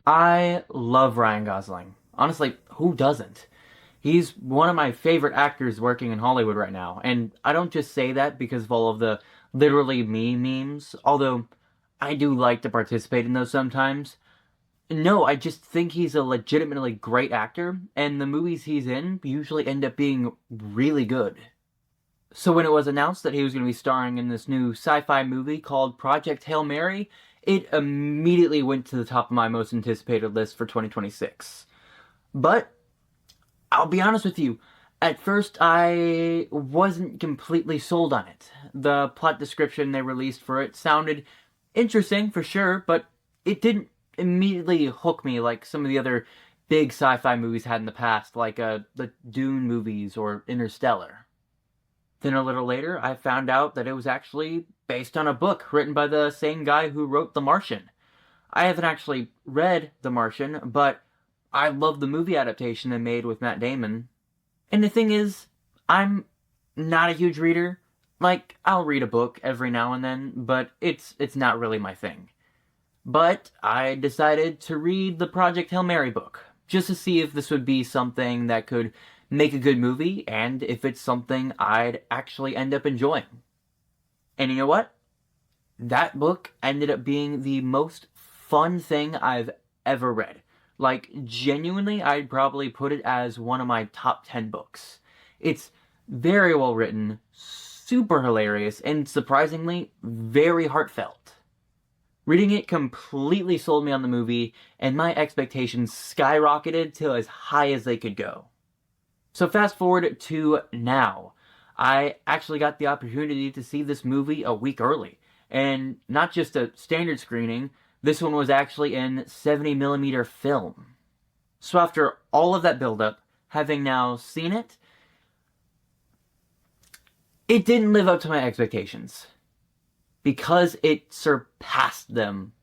I love Ryan Gosling. Honestly, who doesn't? He's one of my favorite actors working in Hollywood right now, and I don't just say that because of all of the literally me memes, although I do like to participate in those sometimes. No, I just think he's a legitimately great actor, and the movies he's in usually end up being really good. So when it was announced that he was going to be starring in this new sci-fi movie called Project Hail Mary, it immediately went to the top of my most anticipated list for 2026. But I'll be honest with you, at first I wasn't completely sold on it. The plot description they released for it sounded interesting for sure, but it didn't immediately hook me like some of the other big sci-fi movies had in the past, like the Dune movies or Interstellar. Then a little later, I found out that it was actually based on a book written by the same guy who wrote The Martian. I haven't actually read The Martian, but I love the movie adaptation they made with Matt Damon. And the thing is, I'm not a huge reader. Like, I'll read a book every now and then, but it's not really my thing. But I decided to read the Project Hail Mary book, just to see if this would be something that could make a good movie, and if it's something I'd actually end up enjoying. And you know what? That book ended up being the most fun thing I've ever read. Like, genuinely, I'd probably put it as one of my top 10 books. It's very well written, super hilarious, and surprisingly, very heartfelt. Reading it completely sold me on the movie, and my expectations skyrocketed to as high as they could go. So fast forward to now. I actually got the opportunity to see this movie a week early. And not just a standard screening, this one was actually in 70mm film. So after all of that build-up, having now seen it, it didn't live up to my expectations. Because it surpassed them.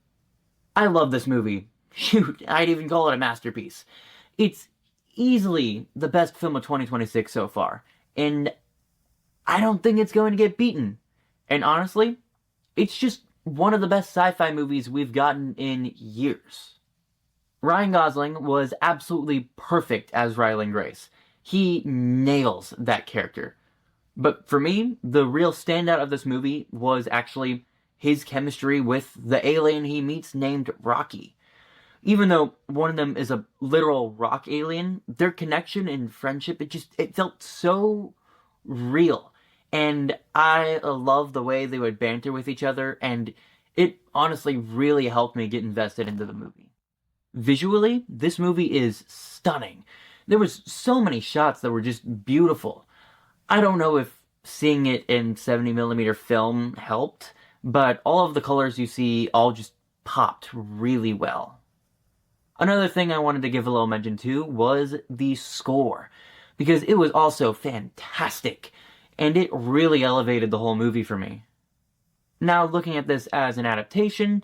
I love this movie. Shoot, I'd even call it a masterpiece. It's easily the best film of 2026 so far, and I don't think it's going to get beaten. And honestly, it's just one of the best sci-fi movies we've gotten in years. Ryan Gosling was absolutely perfect as Ryland Grace. He nails that character. But for me, the real standout of this movie was actually his chemistry with the alien he meets named Rocky. Even though one of them is a literal rock alien, their connection and friendship, it felt so real. And I love the way they would banter with each other, and it honestly really helped me get invested into the movie. Visually, this movie is stunning. There was so many shots that were just beautiful. I don't know if seeing it in 70mm film helped, but all of the colors you see all just popped really well. Another thing I wanted to give a little mention to was the score, because it was also fantastic, and it really elevated the whole movie for me. Now, looking at this as an adaptation,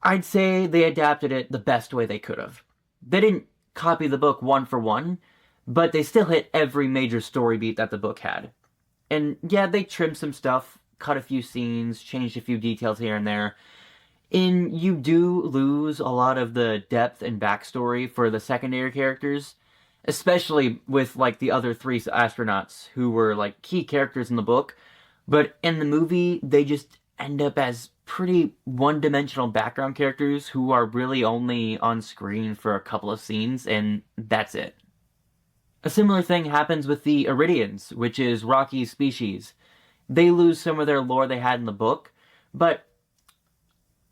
I'd say they adapted it the best way they could have. They didn't copy the book one for one, but they still hit every major story beat that the book had. And yeah, they trimmed some stuff, cut a few scenes, changed a few details here and there. And you do lose a lot of the depth and backstory for the secondary characters, especially with, like, the other three astronauts who were, like, key characters in the book. But in the movie, they just end up as pretty one-dimensional background characters who are really only on screen for a couple of scenes, and that's it. A similar thing happens with the Iridians, which is Rocky's species. They lose some of their lore they had in the book, but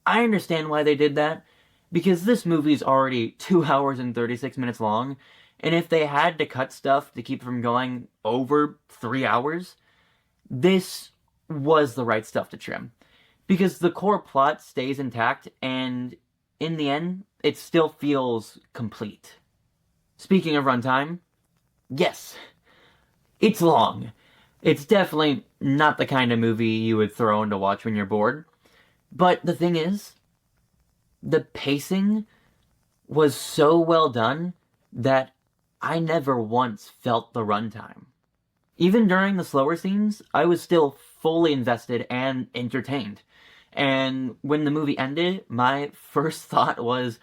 I understand why they did that, because this movie's already 2 hours and 36 minutes long, and if they had to cut stuff to keep from going over 3 hours, this was the right stuff to trim. Because the core plot stays intact, and in the end, it still feels complete. Speaking of runtime, yes, it's long. It's definitely not the kind of movie you would throw in to watch when you're bored. But the thing is, the pacing was so well done that I never once felt the runtime. Even during the slower scenes, I was still fully invested and entertained. And when the movie ended, my first thought was,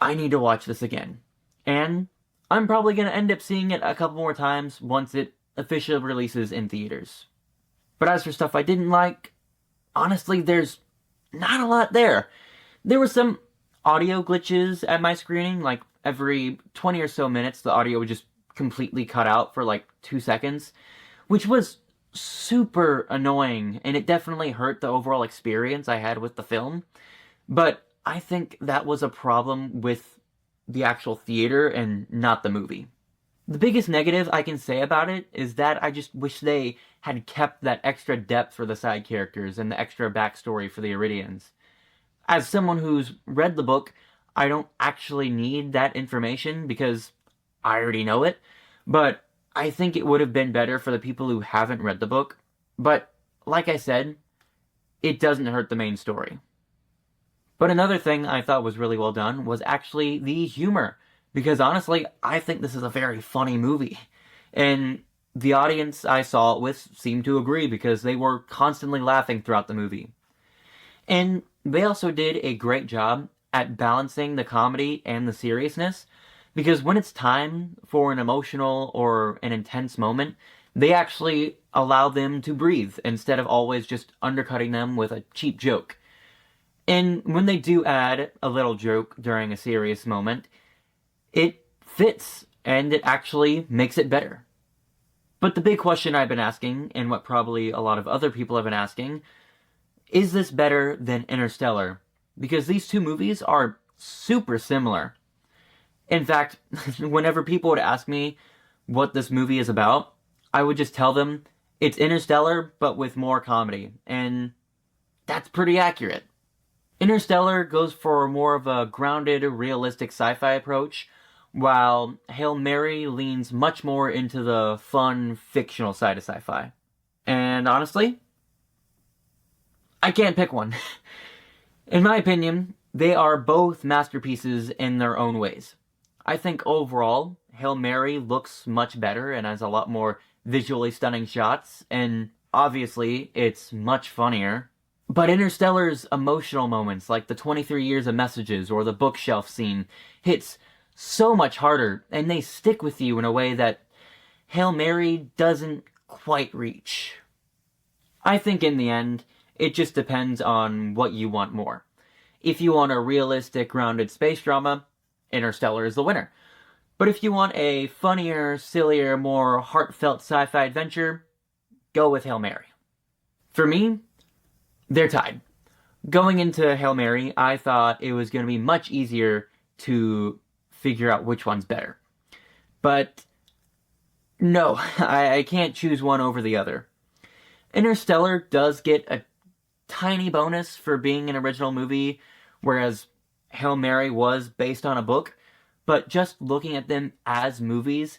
I need to watch this again. And I'm probably going to end up seeing it a couple more times once it officially releases in theaters. But as for stuff I didn't like, honestly, there's not a lot there. There were some audio glitches at my screening, like every 20 or so minutes, the audio would just completely cut out for like 2 seconds, which was super annoying, and it definitely hurt the overall experience I had with the film. But I think that was a problem with the actual theater and not the movie. The biggest negative I can say about it is that I just wish they had kept that extra depth for the side characters and the extra backstory for the Iridians. As someone who's read the book, I don't actually need that information because I already know it, but I think it would have been better for the people who haven't read the book. But, like I said, it doesn't hurt the main story. But another thing I thought was really well done was actually the humor. Because honestly, I think this is a very funny movie. And the audience I saw it with seemed to agree because they were constantly laughing throughout the movie. And they also did a great job at balancing the comedy and the seriousness. Because when it's time for an emotional or an intense moment, they actually allow them to breathe instead of always just undercutting them with a cheap joke. And when they do add a little joke during a serious moment, it fits, and it actually makes it better. But the big question I've been asking, and what probably a lot of other people have been asking, is this better than Interstellar? Because these two movies are super similar. In fact, whenever people would ask me what this movie is about, I would just tell them it's Interstellar, but with more comedy. And that's pretty accurate. Interstellar goes for more of a grounded, realistic sci-fi approach, while Hail Mary leans much more into the fun, fictional side of sci-fi. And honestly, I can't pick one. In my opinion, they are both masterpieces in their own ways. I think overall, Hail Mary looks much better and has a lot more visually stunning shots, and obviously, it's much funnier. But Interstellar's emotional moments, like the 23 years of messages or the bookshelf scene, hits so much harder, and they stick with you in a way that Hail Mary doesn't quite reach. I think in the end, it just depends on what you want more. If you want a realistic, grounded space drama, Interstellar is the winner. But if you want a funnier, sillier, more heartfelt sci-fi adventure, go with Hail Mary. For me, they're tied. Going into Hail Mary, I thought it was going to be much easier to figure out which one's better. But no, I can't choose one over the other. Interstellar does get a tiny bonus for being an original movie, whereas Hail Mary was based on a book. But just looking at them as movies,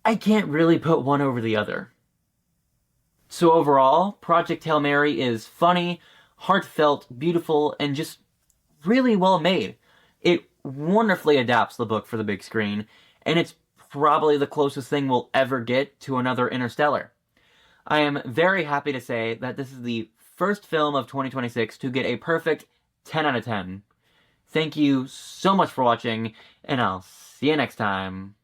I can't really put one over the other. So overall, Project Hail Mary is funny, heartfelt, beautiful, and just really well made. It wonderfully adapts the book for the big screen, and it's probably the closest thing we'll ever get to another Interstellar. I am very happy to say that this is the first film of 2026 to get a perfect 10 out of 10. Thank you so much for watching, and I'll see you next time.